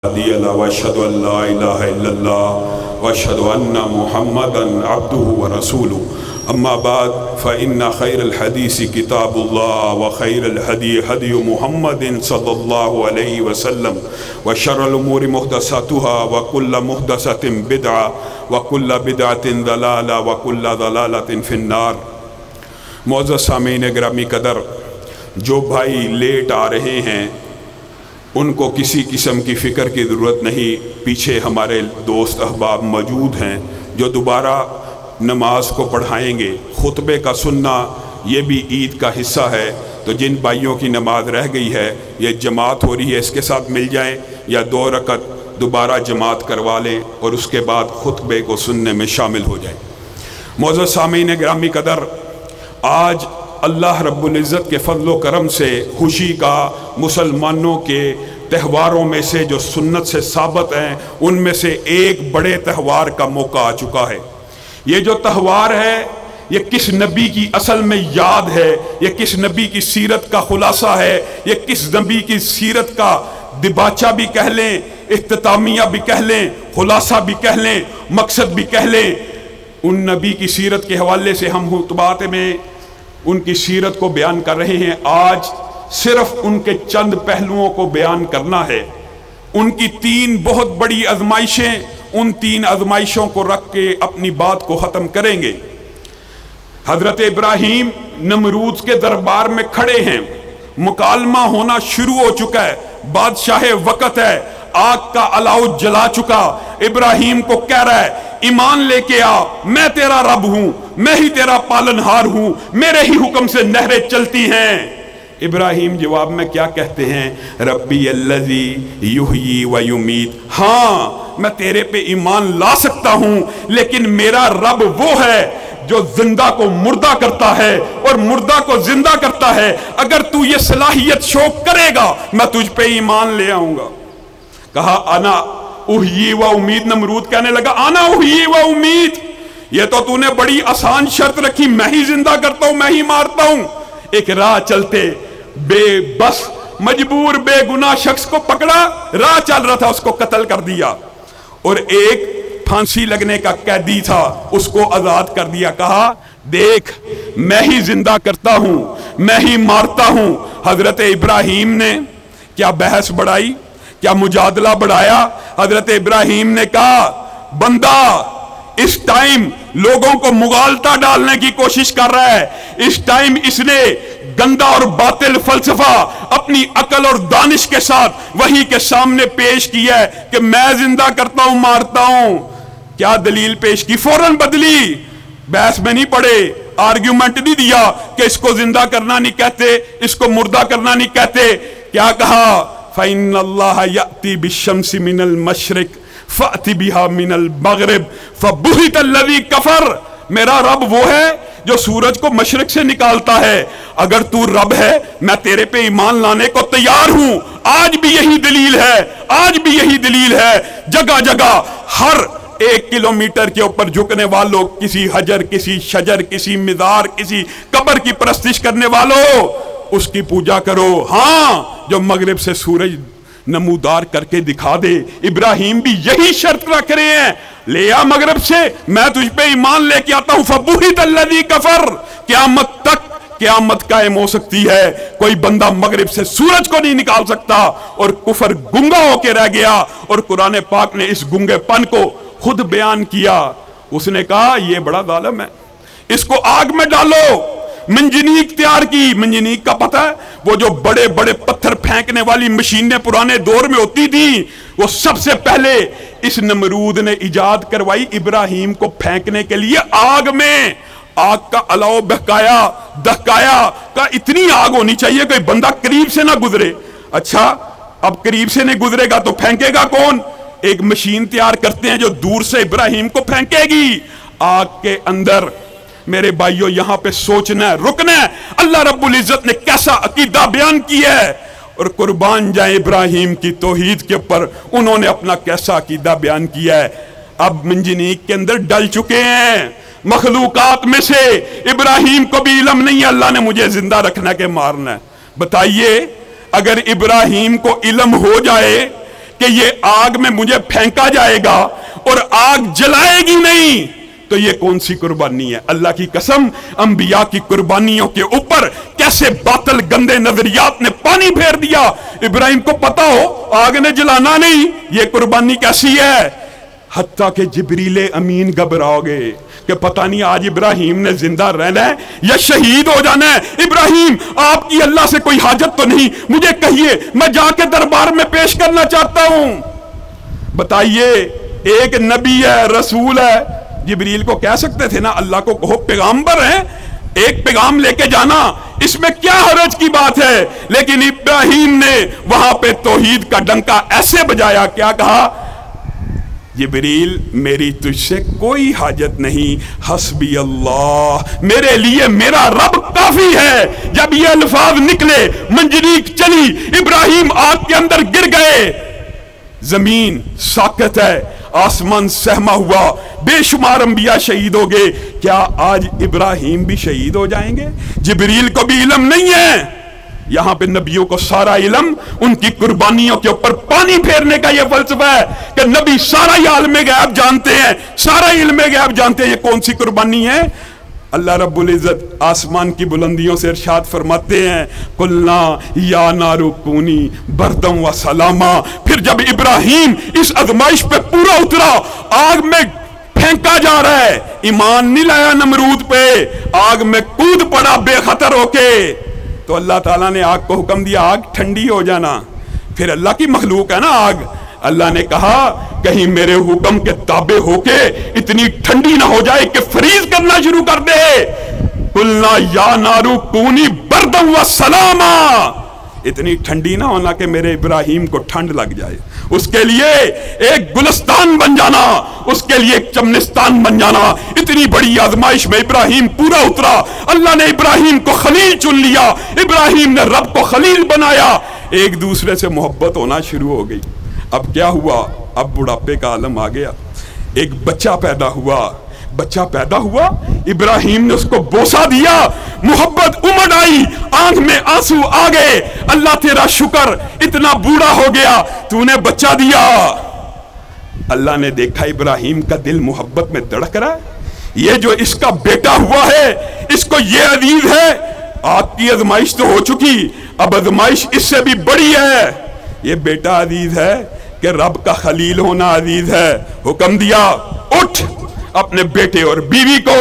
واشهد ان لا اله الا الله واشهد ان محمدا عبده ورسوله اما بعد فان خير الحديث كتاب الله وخير الهدي هدي محمد صلى الله عليه وسلم وشر الامور محدثاتها وكل محدثة بدعة وكل بدعة ضلالة وكل ضلالة في النار۔ معزز سامعین گرامی قدر، جو بھائی لیٹ آ رہے ہیں ان کو کسی قسم کی فکر کی ضرورت نہیں، پیچھے ہمارے دوست احباب موجود ہیں جو دوبارہ نماز کو پڑھائیں گے۔ خطبے کا سننا یہ بھی عید کا حصہ ہے، تو جن بھائیوں کی نماز رہ گئی ہے، یہ جماعت ہو رہی ہے، اس کے ساتھ مل جائیں یا 2 رکعت دوبارہ جماعت کروا لیں اور اس کے بعد خطبے کو سننے میں شامل ہو جائیں۔ معزز سامعین گرامی قدر، آج اللہ رب العزت کے فضل و کرم سے خوشی کا مسلمانوں کے تہواروں میں سے جو سنت سے ثابت ہیں ان میں سے ایک بڑے تہوار کا موقع آ چکا ہے۔ یہ جو تہوار ہے یہ کس نبی کی اصل میں یاد ہے، یہ کس نبی کی سیرت کا خلاصہ ہے، یہ کس نبی کی سیرت کا دباچہ بھی کہہ لیں، اختتامیہ بھی کہہ لیں، خلاصہ بھی کہہ لیں، مقصد بھی کہہ لیں۔ ان نبی کی سیرت کے حوالے سے ہم خطبات میں ان کی سیرت کو بیان کر رہے ہیں۔ آج صرف ان کے چند پہلوؤں کو بیان کرنا ہے۔ ان کی 3 بہت بڑی آزمائشیں، ان 3 آزمائشوں کو رکھ کے اپنی بات کو ختم کریں گے۔ حضرت ابراہیم نمرود کے دربار میں کھڑے ہیں، مکالمہ ہونا شروع ہو چکا ہے، بادشاہ وقت ہے، آگ کا الاؤ جلا چکا، ابراہیم کو کہہ رہا ہے ایمان لے کے آ، میں تیرا رب ہوں، میں ہی تیرا پالنہار ہوں، میرے ہی حکم سے نہریں چلتی ہیں۔ ابراہیم جواب میں کیا کہتے ہیں؟ ربی الذی یحیی و یمیت، ہاں میں تیرے پہ ایمان لا سکتا ہوں، لیکن میرا رب وہ ہے جو زندہ کو مردہ کرتا ہے اور مردہ کو زندہ کرتا ہے۔ اگر تو یہ صلاحیت شوق کرے گا میں تجھ پہ ایمان لے آؤں گا۔ کہا انا احیی و امید، نمرود کہنے لگا انا احیی و امید، یہ تو نے بڑی آسان شرط رکھی، میں ہی زندہ کرتا ہوں، میں ہی مارتا ہوں۔ ایک راہ چلتے بے بس مجبور بے گناہ شخص کو پکڑا، راہ چل رہا تھا، اس کو قتل کر دیا، اور ایک پھانسی لگنے کا قیدی تھا، اس کو آزاد کر دیا۔ کہا دیکھ میں ہی زندہ کرتا ہوں، میں ہی مارتا ہوں۔ حضرت ابراہیم نے کیا بحث بڑھائی، کیا مجادلہ بڑھایا؟ حضرت ابراہیم نے کہا بندہ اس ٹائم لوگوں کو مغالطہ ڈالنے کی کوشش کر رہا ہے، اس ٹائم اس نے گندا اور باطل فلسفہ اپنی عقل اور دانش کے ساتھ وحی کے سامنے پیش کیا ہے کہ میں زندہ کرتا ہوں، مارتا ہوں۔ کیا دلیل پیش کی؟ فوراً بدلی، بحث میں نہیں پڑے، آرگیومنٹ نہیں دیا کہ اس کو زندہ کرنا نہیں کہتے، اس کو مردہ کرنا نہیں کہتے۔ کیا کہا؟ فَإِنَّ اللَّهَ يَأْتِي بِالشَّمْسِ مِنَ الْمَشْرِقِ فَأْتِ بِهَا مِنَ الْمَغْرِبِ فَبُهِتَ الَّذِي كَفَرَ، میرا رب وہ ہے جو سورج کو مشرق سے نکالتا ہے۔ اگر تو رب ہے میں تیرے پہ ایمان لانے کو تیار ہوں۔ آج بھی یہی دلیل ہے، آج بھی یہی دلیل ہے۔ جگہ جگہ ہر 1 کلومیٹر کے اوپر جھکنے والوں، کسی حجر، کسی شجر، کسی مزار، کسی قبر کی پرستش کرنے والوں، اس کی پوجا کرو۔ ہاں جو مغرب سے سورج نمودار کر کے دکھا دے۔ ابراہیم بھی یہی شرط رکھ رہے ہیں، لے آ مغرب سے، میں تجھ پہ ایمان لے کے آتا ہوں۔ فَبُہِتَ الَّذِي كَفَرَ، قیامت تک قیامت قائم ہو سکتی ہے، کوئی بندہ مغرب سے سورج کو نہیں نکال سکتا۔ اور کفر گنگا ہو کے رہ گیا، اور قرآن پاک نے اس گنگے پن کو خود بیان کیا۔ اس نے کہا یہ بڑا ظالم ہے، اس کو آگ میں ڈالو۔ منجنیق تیار کی، منجنیق کا پتہ ہے وہ جو بڑے بڑے پتھر پھینکنے والی مشینیں پرانے دور میں ہوتی تھیں، وہ سب سے پہلے اس نمرود نے ایجاد کروائی ابراہیم کو پھینکنے کے لیے آگ میں۔ آگ کا الاؤ بہکایا، دہکایا، کہا اتنی آگ ہونی چاہیے کہ بندہ قریب سے نہ گزرے۔ اچھا اب قریب سے نہیں گزرے گا تو پھینکے گا کون؟ ایک مشین تیار کرتے ہیں جو دور سے ابراہیم کو پھینکے گی آگ کے اندر۔ میرے بھائیوں یہاں پہ سوچنا ہے، رکنا ہے، اللہ رب العزت نے کیسا عقیدہ بیان کیا ہے، اور قربان جائیں ابراہیم کی توحید کے اوپر انہوں نے اپنا کیسا عقیدہ بیان کیا ہے۔ اب منجنیق کے اندر ڈل چکے ہیں، مخلوقات میں سے ابراہیم کو بھی علم نہیں ہے اللہ نے مجھے زندہ رکھنا کہ مارنا ہے۔ بتائیے اگر ابراہیم کو علم ہو جائے کہ یہ آگ میں مجھے پھینکا جائے گا اور آگ جلائے گی نہیں، تو یہ کون سی قربانی ہے؟ اللہ کی قسم، انبیاء کی قربانیوں کے اوپر کیسے باطل گندے نظریات نے پانی پھیر دیا۔ ابراہیم کو پتا ہو آگ نے جلانا نہیں، یہ قربانی کیسی ہے؟ حتیٰ کہ جبریل امین گھبرا گئے کہ پتہ نہیں آج ابراہیم نے زندہ رہنا ہے یا شہید ہو جانا ہے۔ ابراہیم آپ کی اللہ سے کوئی حاجت تو نہیں، مجھے کہیے، میں جا کے دربار میں پیش کرنا چاہتا ہوں۔ بتائیے، ایک نبی ہے، رسول ہے، جبریل کو کہہ سکتے تھے نا اللہ کو کہو پیغامبر ہیں، ایک پیغام لے کے جانا، اس میں کیا حرج کی بات ہے؟ لیکن ابراہیم نے وہاں پہ توحید کا ڈنکا ایسے بجایا، کیا کہا؟ جبریل میری تجھ سے کوئی حاجت نہیں، حسبی اللہ، میرے لیے میرا رب کافی ہے۔ جب یہ الفاظ نکلے، منجنیق چلی، ابراہیم آگ کے اندر گر گئے، زمین ساکت ہے، آسمان سہما ہوا، بے شمار انبیاء شہید ہو گئے۔ کیا آج ابراہیم بھی شہید ہو جائیں گے؟ جبریل کو بھی علم نہیں ہے؟ یہاں پہ نبیوں کو سارا علم ان کی قربانیوں کے اوپر پانی پھیرنے کا یہ فلسفہ ہے کہ نبی سارا ہی عالم غیب جانتے ہیں، سارا علم غیب جانتے ہیں۔ یہ کون سی قربانی ہے؟ اللہ رب العزت آسمان کی بلندیوں سے ارشاد فرماتے ہیں، قلنا یا نار کونی بردم و سلاما۔ پھر جب ابراہیم اس آزمائش پہ پورا اترا، آگ میں پھینکا جا رہا ہے، ایمان نہیں لایا نمرود پہ، آگ میں کود پڑا بے خطر ہو کے، تو اللہ تعالیٰ نے آگ کو حکم دیا آگ ٹھنڈی ہو جانا۔ پھر اللہ کی مخلوق ہے نا آگ، اللہ نے کہا کہیں میرے حکم کے تابع ہو کے اتنی ٹھنڈی نہ ہو جائے کہ فریز کرنا شروع کر دے۔ قلنا یا نارو کونی بردم و سلاما، اتنی ٹھنڈی نہ ہونا کہ میرے ابراہیم کو ٹھنڈ لگ جائے، اس کے لیے ایک گلستان بن جانا، اس کے لیے ایک چمنستان بن جانا۔ اتنی بڑی آزمائش میں ابراہیم پورا اترا، اللہ نے ابراہیم کو خلیل چن لیا، ابراہیم نے رب کو خلیل بنایا، ایک دوسرے سے محبت ہونا شروع ہو گئی۔ اب کیا ہوا؟ اب بڑھاپے کا عالم آ گیا، ایک بچہ پیدا ہوا، ابراہیم نے اس کو بوسہ دیا، محبت امڑ آئی، آنکھ میں آنسو آ گئے، اللہ تیرا شکر، اتنا بوڑھا ہو گیا تو نے بچہ دیا۔ اللہ نے دیکھا ابراہیم کا دل محبت میں دھڑک رہا ہے، یہ جو اس کا بیٹا ہوا ہے اس کو یہ عزیز ہے۔ آگ کی آزمائش تو ہو چکی، اب آزمائش اس سے بھی بڑی ہے، یہ بیٹا عزیز ہے کہ رب کا خلیل ہونا عزیز ہے۔ حکم دیا اٹھ، اپنے بیٹے اور بیوی کو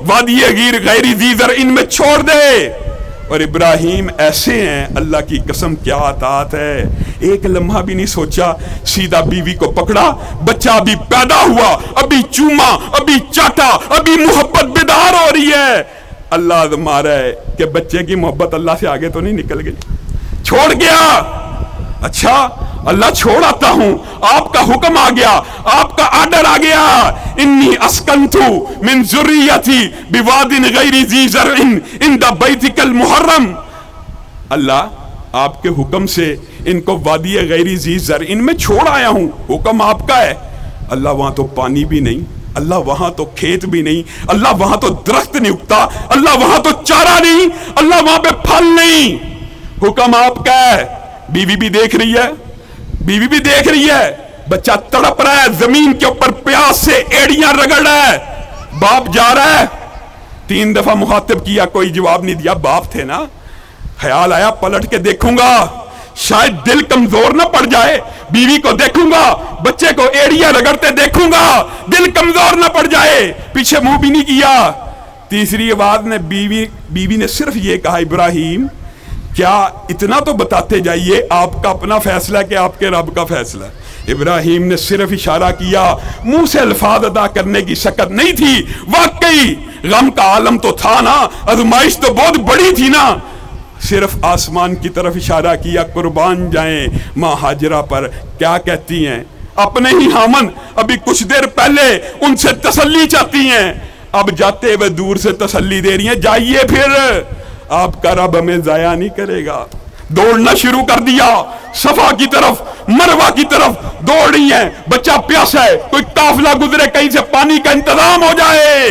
وادی غیر غیر ذی زرع میں چھوڑ دے۔ اور ابراہیم ایسے ہیں، اللہ کی قسم کیا اطاعت ہے، ایک لمحہ بھی نہیں سوچا، سیدھا بیوی کو پکڑا، بچہ ابھی پیدا ہوا، ابھی چوما، ابھی چاٹا، ابھی محبت بیدار ہو رہی ہے۔ اللہ آزما رہا ہے کہ بچے کی محبت اللہ سے آگے تو نہیں نکل گئی، چھوڑ گیا۔ اچھا اللہ چھوڑ آتا ہوں، آپ کا حکم آ گیا، آپ کا آرڈر آ گیا، انی اسکنتو من ذریتی بواد غیر ذی زرع عند بیتک المحرم۔ اللہ آپ کے حکم سے ان کو وادی غیر ذی زرع میں چھوڑ آیا ہوں، حکم آپ کا ہے۔ اللہ وہاں تو پانی بھی نہیں، اللہ وہاں تو کھیت بھی نہیں، اللہ وہاں تو درخت نہیں اگتا، اللہ وہاں تو چارہ نہیں، اللہ وہاں پہ پھل نہیں، حکم آپ کا ہے۔ بیوی بھی دیکھ رہی ہے، بچہ تڑپ رہا ہے، زمین کے اوپر پیاس سے ایڑیاں رگڑ رہا ہے، باپ جا رہا ہے، 3 دفعہ مخاطب کیا، کوئی جواب نہیں دیا، باپ تھے نا، خیال آیا پلٹ کے دیکھوں گا، شاید دل کمزور نہ پڑ جائے، بیوی کو دیکھوں گا، بچے کو ایڑیاں رگڑتے دیکھوں گا، دل کمزور نہ پڑ جائے، پیچھے منہ بھی نہیں کیا۔ تیسری آواز نے بیوی نے صرف یہ کہا، ابراہیم کیا اتنا تو بتاتے جائیے، آپ کا اپنا فیصلہ ہے کہ آپ کے رب کا فیصلہ ہے؟ ابراہیم نے صرف اشارہ کیا، منہ سے الفاظ ادا کرنے کی شکت نہیں تھی، واقعی غم کا عالم تو تھا نا، آزمائش تو بہت بڑی تھی نا، صرف آسمان کی طرف اشارہ کیا، قربان جائیں ماں ہاجرہ پر۔ کیا کہتی ہیں؟ اپنے ہی ہامن ابھی کچھ دیر پہلے ان سے تسلی چاہتی ہیں، اب جاتے ہوئے دور سے تسلی دے رہی ہیں، جائیے پھر، آپ کا رب ہمیں ضائع نہیں کرے گا۔ دوڑنا شروع کر دیا، صفا کی طرف، مروہ کی طرف دوڑ رہی ہیں، بچہ پیاسا ہے، کوئی قافلہ گزرے کہیں سے پانی کا انتظام ہو جائے۔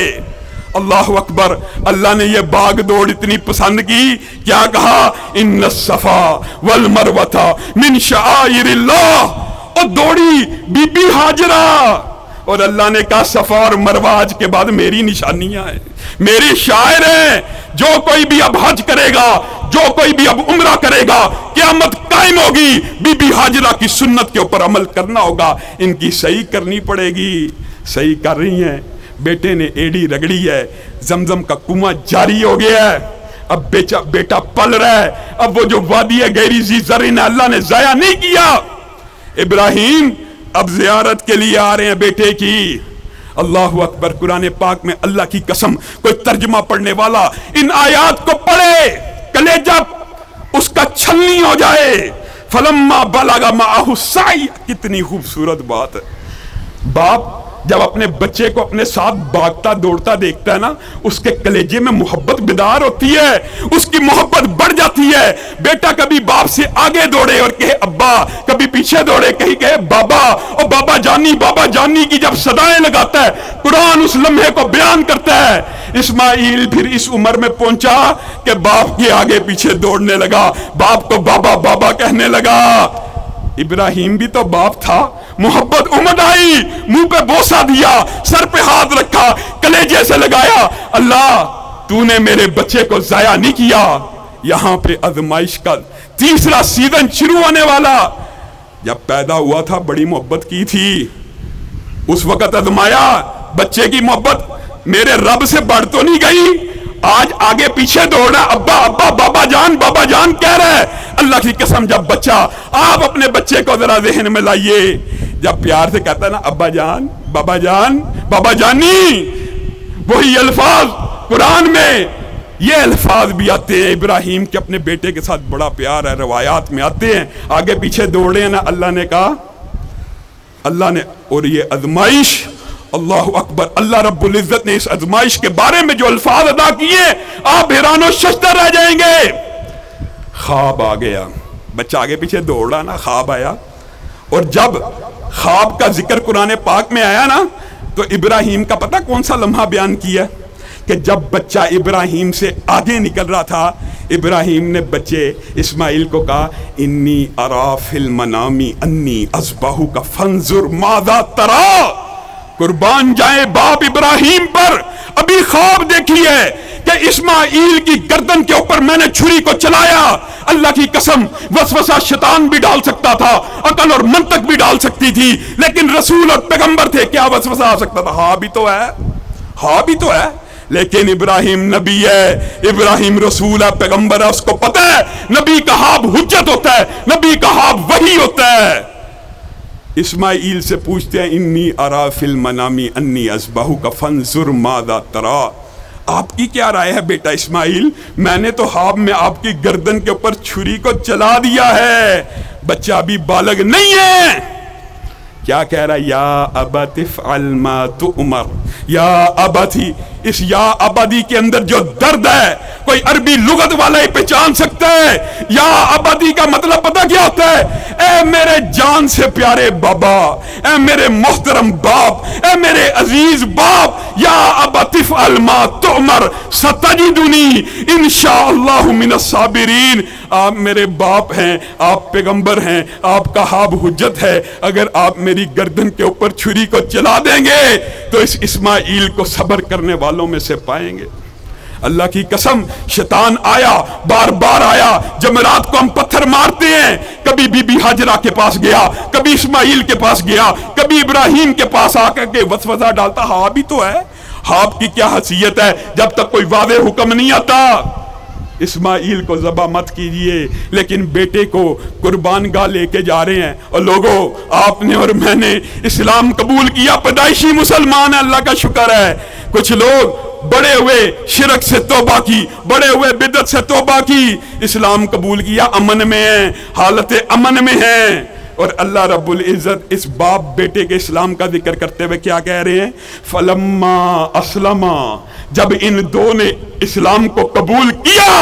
اللہ اکبر، اللہ نے یہ باغ دوڑ اتنی پسند کی، کیا کہا؟ ان الصفا والمروہ من شعائر اللہ، اور دوڑی بی بی ہاجرہ، اور اللہ نے کہا صفا اور مروہ آج کے بعد میری نشانیاں ہیں، میری شاعر ہیں، جو کوئی بھی اب حج کرے گا، جو کوئی بھی اب عمرہ کرے گا، قیامت قائم ہوگی، بی بی ہاجرہ کی سنت کے اوپر عمل کرنا ہوگا، ان کی صحیح کرنی پڑے گی۔ صحیح کر رہی ہیں، بیٹے نے ایڑی رگڑی ہے، زمزم کا کنواں جاری ہو گیا ہے، اب بیٹا پل رہا ہے، اب وہ جو وادی ہے غیر ذی زرع ہے اللہ نے ضائع نہیں کیا۔ ابراہیم اب زیارت کے لیے آ رہے ہیں بیٹے کی۔ اللہ اکبر، قرآن پاک میں اللہ کی قسم کوئی ترجمہ پڑھنے والا ان آیات کو پڑھے کلیجہ اس کا چھلنی ہو جائے۔ فلما بلغ معہ السعی، کتنی خوبصورت بات ہے۔ باپ جب اپنے بچے کو اپنے ساتھ بھاگتا دوڑتا دیکھتا ہے نا، اس کے کلیجے میں محبت بیدار ہوتی ہے، اس کی محبت بڑھ جاتی ہے۔ بیٹا کبھی باپ سے آگے دوڑے اور کہے ابا، کبھی پیچھے دوڑے کہیں کہے بابا، اور بابا جانی کی جب صدائیں لگاتا ہے، قرآن اس لمحے کو بیان کرتا ہے۔ اسماعیل پھر اس عمر میں پہنچا کہ باپ کے آگے پیچھے دوڑنے لگا، باپ کو بابا بابا کہنے لگا۔ ابراہیم بھی تو باپ تھا، محبت امد آئی، منہ پہ بوسہ دیا، سر پہ ہاتھ رکھا، کلیجے سے لگایا، اللہ تو نے میرے بچے کو ضائع نہیں کیا۔ یہاں پہ آزمائش کا تیسرا سیزن شروع ہونے والا۔ جب پیدا ہوا تھا بڑی محبت کی تھی، اس وقت آزمایا، بچے کی محبت میرے رب سے بڑھ تو نہیں گئی؟ آج آگے پیچھے دوڑنا، ابا ابا بابا جان کہہ رہا ہے۔ اللہ کی قسم جب بچہ، آپ اپنے بچے کو ذرا ذہن میں لائیے، جب پیار سے کہتا ہے نا ابا جان بابا جانی، وہی الفاظ قرآن میں یہ الفاظ بھی آتے ہیں۔ ابراہیم کے اپنے بیٹے کے ساتھ بڑا پیار ہے، روایات میں آتے ہیں، آگے پیچھے دوڑے ہیں نا، اللہ نے کہا، اللہ نے، اور یہ آزمائش، اللہ اکبر، اللہ رب العزت نے اس آزمائش کے بارے میں جو الفاظ ادا کیے، آپ حیران و ششدر رہ جائیں گے۔ خواب آ گیا، بچہ آگے پیچھے دوڑا نا، خواب آیا، اور جب خواب کا ذکر قرآن پاک میں آیا نا، تو ابراہیم کا پتہ کون سا لمحہ بیان کیا کہ جب بچہ ابراہیم سے آگے نکل رہا تھا، ابراہیم نے بچے اسماعیل کو کہا انی ارا فی المنام انی اذبحک فانظر ماذا تری۔ قربان جائیں باپ ابراہیم پر، ابھی خواب دیکھی ہے کہ اسماعیل کی گردن کے اوپر میں نے چھری کو چلایا۔ اللہ کی قسم وسوسہ شیطان بھی ڈال سکتا تھا، عقل اور منطق بھی ڈال سکتی تھی، لیکن رسول اور پیغمبر تھے، کیا وسوسہ آ سکتا تھا؟ ہاں بھی تو ہے، لیکن ابراہیم نبی ہے، ابراہیم رسول ہے، پیغمبر ہے، اس کو پتہ ہے نبی کا خواب حجت ہوتا ہے، نبی کا خواب وحی ہوتا ہے۔ اسماعیل سے پوچھتے ہیں انی ارا فی المنام انی اذبحک فانظر ماذا تری۔ آپ کی کیا رائے ہے بیٹا اسماعیل؟ میں نے تو خواب میں آپ کی گردن کے اوپر چھری کو چلا دیا ہے۔ بچہ ابھی بالغ نہیں ہے، کیا کہہ رہا ہے؟ یا ابت افعل ما تؤمر، یا ابتی، اس یا ابدی کے اندر جو درد ہے کوئی عربی لغت والا ہی پہچان سکتا ہے۔ یا ابدی کا مطلب پتہ کیا ہوتا ہے؟ اے میرے جان سے پیارے بابا، اے میرے محترم باپ، اے میرے عزیز باپ، یا ابت افعل ما تؤمر ستجدنی انشاءاللہ من الصابرین۔ آپ میرے باپ ہیں، آپ پیغمبر ہیں، آپ کا خواب حجت ہے، اگر آپ میری گردن کے اوپر چھری کو چلا دیں گے تو اس اسماعیل کو صبر کرنے والوں میں سے پائیں گے۔ اللہ کی قسم شیطان آیا، بار بار آیا، جمرات کو ہم پتھر مارتے ہیں، کبھی بی بی ہاجرہ کے پاس گیا، کبھی اسماعیل کے پاس گیا، کبھی ابراہیم کے پاس آ کر کے وسوسہ ڈالتا۔ ہاں بھی تو ہے، خواب کی کیا حیثیت ہے جب تک کوئی واضح حکم نہیں آتا؟ اسماعیل کو ذبح مت کیجئے، لیکن بیٹے کو قربان گاہ لے کے جا رہے ہیں۔ اور لوگوں، آپ نے اور میں نے اسلام قبول کیا، پیدائشی مسلمان ہے، اللہ کا شکر ہے۔ کچھ لوگ بڑے ہوئے شرک سے توبہ کی، بڑے ہوئے بدعت سے توبہ کی، اسلام قبول کیا، امن میں ہیں، حالت امن میں ہیں۔ اور اللہ رب العزت اس باپ بیٹے کے اسلام کا ذکر کرتے ہوئے کیا کہہ رہے ہیں؟ فلما اسلما، جب ان دو نے اسلام کو قبول کیا،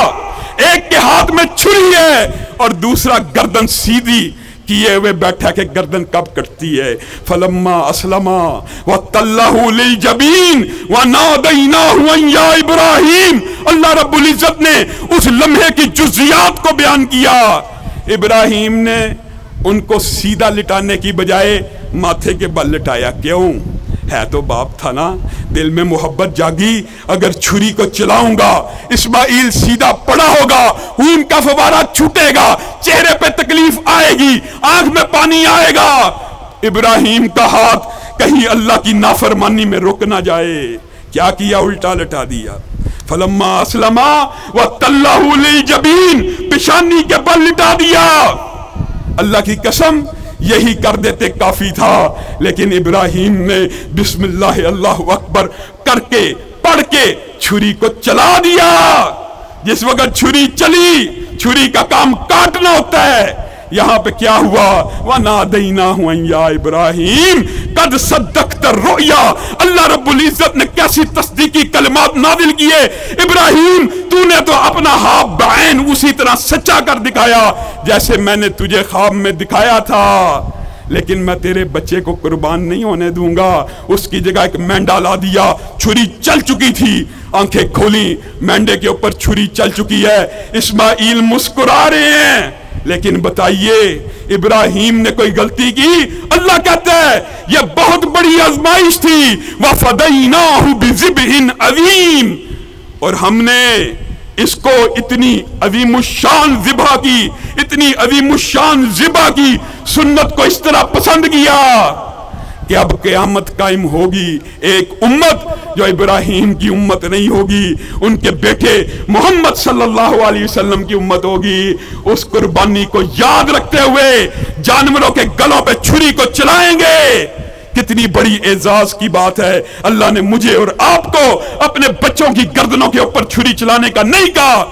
ایک کے ہاتھ میں چھری ہے اور دوسرا گردن سیدھی کیے ہوئے بیٹھا کہ گردن کب کٹتی ہے۔ فلما اسلما وتلہ للجبین ونادیناہ ان یا ابراہیم۔ اللہ رب العزت نے اس لمحے کی جزیات کو بیان کیا۔ ابراہیم نے ان کو سیدھا لٹانے کی بجائے ماتھے کے بل لٹایا. کیوں؟ ہے تو باپ تھا نا, دل میں محبت جاگی, اگر چھری کو چلاؤں گا اسماعیل سیدھا پڑا ہوگا, خون کا فوارہ چھوٹے گا, چہرے پہ تکلیف آئے گی, آنکھ میں پانی آئے گا. ابراہیم کا ہاتھ کہیں اللہ کی نافرمانی میں رک نہ جائے. کیا کیا؟ الٹا لٹا دیا. فلما اسلما وتلہ للجبین, پیشانی کے بل لٹا دیا. اللہ کی قسم یہی کر دیتے کافی تھا, لیکن ابراہیم نے بسم اللہ اللہ اکبر کر کے پڑھ کے چھری کو چلا دیا. جس وقت چھری چلی, چھری کا کام کاٹنا ہوتا ہے. یہاں پہ کیا ہوا؟ وَنَادَيْنَاهُ أَن يَا إِبْرَاهِيمُ قَدْ صَدَّقْتَ الرُّؤْيَا. اللہ رب العزت نے کیسی تصدیقی کلمات نازل کیے. ابراہیم تو نے تو اپنا خواب بعین اسی طرح سچا کر دکھایا جیسے میں نے تجھے خواب میں دکھایا تھا, لیکن میں تیرے بچے کو قربان نہیں ہونے دوں گا. اس کی جگہ ایک مینڈا لا دیا. چھری چل چکی تھی, آنکھیں کھولی, مینڈے کے اوپر چھری چل چکی ہے. اسماعیل مسکرا رہے ہیں. لیکن بتائیے ابراہیم نے کوئی غلطی کی؟ اللہ کہتا ہے یہ بہت بڑی آزمائش تھی. وَفَدَيْنَاهُ بِذِبْحٍ عَظِيمٍ, اور ہم نے اس کو اتنی عظیم الشان ذبح کی, اتنی عظیم الشان ذبح کی, سنت کو اس طرح پسند کیا کہ اب قیامت قائم ہوگی ایک امت جو ابراہیم کی امت نہیں ہوگی, ان کے بیٹے محمد صلی اللہ علیہ وسلم کی امت ہوگی. اس قربانی کو یاد رکھتے ہوئے جانوروں کے گلوں پہ چھری کو چلائیں گے. کتنی بڑی اعزاز کی بات ہے. اللہ نے مجھے اور آپ کو اپنے بچوں کی گردنوں کے اوپر چھری چلانے کا نہیں کہا.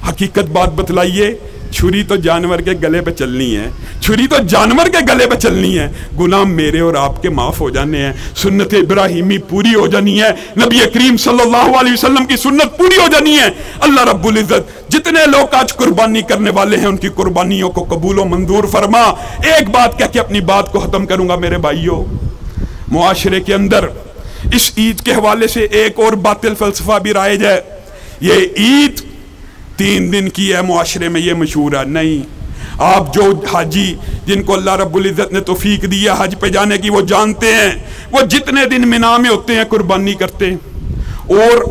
حقیقت بات بتلائیے, چھری تو جانور کے گلے پہ چلنی ہے, چھری تو جانور کے گلے پہ چلنی ہے. گناہ میرے اور آپ کے معاف ہو جانے ہیں, سنت ابراہیمی پوری ہو جانی ہے, نبی کریم صلی اللہ علیہ وسلم کی سنت پوری ہو جانی ہے. اللہ رب العزت جتنے لوگ آج قربانی کرنے والے ہیں ان کی قربانیوں کو قبول و منظور فرما. ایک بات کہہ کے اپنی بات کو ختم کروں گا میرے بھائیوں. معاشرے کے اندر اس عید کے حوالے سے ایک اور باطل فلسفہ بھی رائج ہے. یہ عید 3 دن کی ہے, معاشرے میں یہ مشہور ہے. نہیں, آپ جو حاجی جن کو اللہ رب العزت نے توفیق دیا حج پہ جانے کی وہ جانتے ہیں, وہ جتنے دن مینا میں ہوتے ہیں قربانی کرتے ہیں. اور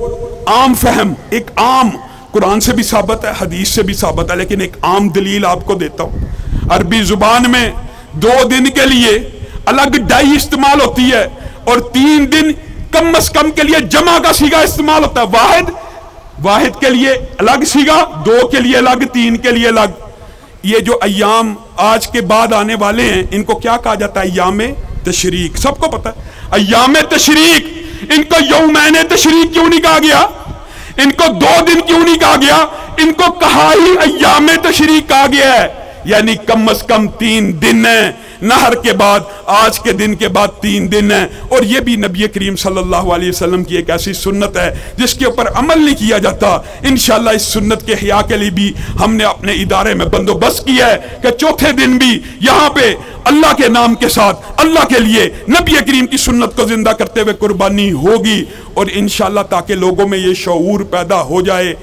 عام فہم, ایک عام قرآن سے بھی ثابت ہے, حدیث سے بھی ثابت ہے, لیکن ایک عام دلیل آپ کو دیتا ہوں. عربی زبان میں 2 دن کے لیے الگ ڈائی استعمال ہوتی ہے, اور 3 دن کم از کم کے لیے جمع کا صیغہ استعمال ہوتا ہے. واحد کے لیے الگ صیغہ, 2 کے لیے الگ, 3 کے لیے الگ. یہ جو ایام آج کے بعد آنے والے ہیں ان کو کیا کہا جاتا ہے؟ ایام تشریق. سب کو پتا ہے ایام تشریق. ان کو یومین تشریق کیوں نہیں کہا گیا؟ ان کو 2 دن کیوں نہیں کہا گیا؟ ان کو کہا ہی ایام تشریق کہا گیا ہے, یعنی کم از کم 3 دن ہیں. نہر کے بعد, آج کے دن کے بعد 3 دن ہیں. اور یہ بھی نبی کریم صلی اللہ علیہ وسلم کی ایک ایسی سنت ہے جس کے اوپر عمل نہیں کیا جاتا. انشاءاللہ اس سنت کے احیاء کے لیے بھی ہم نے اپنے ادارے میں بندوبست کیا ہے کہ چوتھے دن بھی یہاں پہ اللہ کے نام کے ساتھ اللہ کے لیے نبی کریم کی سنت کو زندہ کرتے ہوئے قربانی ہوگی. اور انشاءاللہ تاکہ لوگوں میں یہ شعور پیدا ہو جائے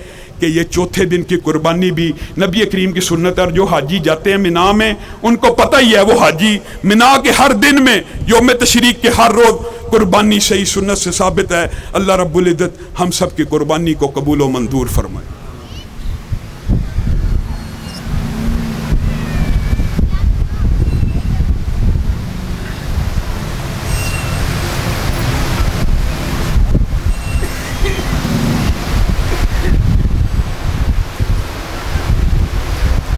کہ یہ چوتھے دن کی قربانی بھی نبی کریم کی سنت ہے. اور جو حاجی جاتے ہیں مینا میں ان کو پتہ ہی ہے, وہ حاجی مینا کے ہر دن میں یوم تشریق کے ہر روز قربانی صحیح سنت سے ثابت ہے. اللہ رب العزت ہم سب کی قربانی کو قبول و منظور فرمائے.